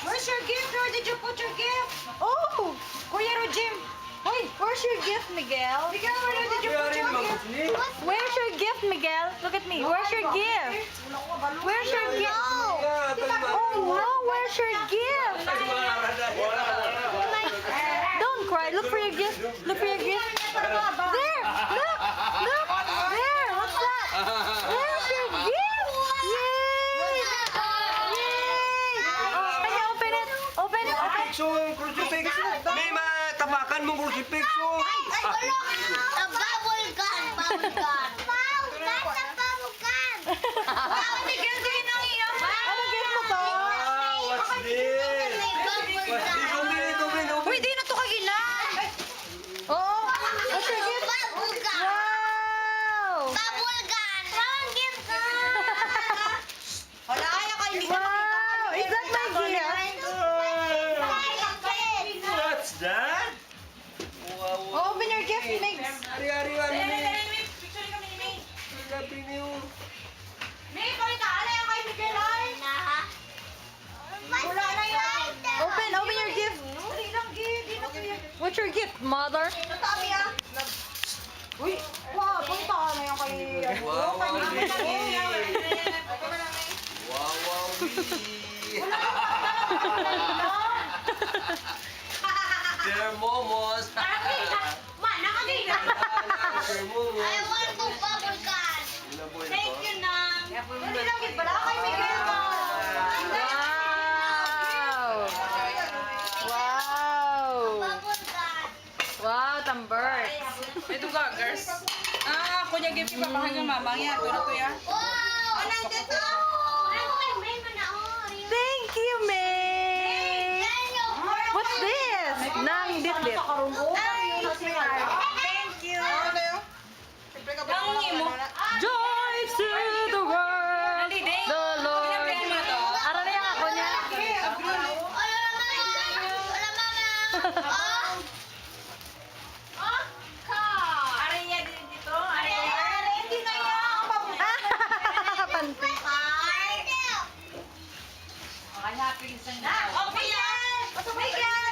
Where's your gift? Where did you put your gift? Oh! Kuya Rojim. Wait, where's your gift, Miguel? Miguel, where did you put your gift? Where's your gift, Miguel? Look at me. Where's your gift? Where's your gift? Oh no, where's your gift? Don't cry. Look for your gift. Look for your gift. There! Look! Look! There! What's that? Where's your gift? Yay! Yay! Oh, can you open it? Open it. Open it. So, crucifix. May matapakan mong crucifix. Oh. Bubble gun! Bubble gun! Wow! That's a bubble gun! Wow, Miguel, do you know yun? Ano gift mo to? Wow, what's this? Bubble gun! Open. Uy, di na to kagilan. Oh, what's your gift? Bubble gun! Wow! Bubble gun! Wrong gift ko! Wala kaya kayo. Wow! Is that my gift? What's that? Wow. Open your gift, Migs. Ari-ari, ano ni? Picture kami ni May. Sabi niyo. May, palita. Ala yan kay Miguel, ay. Wala na yun! Open your gift. Dali lang, gift. Di na kuya. What's your gift, mother? Natami ah. Uy, wow, punta ka na yung kay... Wow, wow, Ay, baby. Ako na lang, May. Wow, wow, baby. Dear momos. Ma, nakagila. Dear momos. I want to bubble gun! Thank you, Nang. Dali lang, gift. Wala kay Miguel. Wow! Wow! Bubble gun! Wow, tambers. Ito ka, girls. Kunya gift ipapahan ng mamang yan. Pero to ya. Wow! Anong dito? Ano kay May manaon? Thank you, May! What's this? Nang dit-dit. Thank you. Ang imo. Joy to the world! Nali, day. The Lord! Pinaplay mo to. Ara na yung ako niya. Wala mama! Oh! Oh! Car! Ariya dito. Ariya. Hindi na yan. Panty. Car! Ay, happy isang Oh, Miguel! Miguel!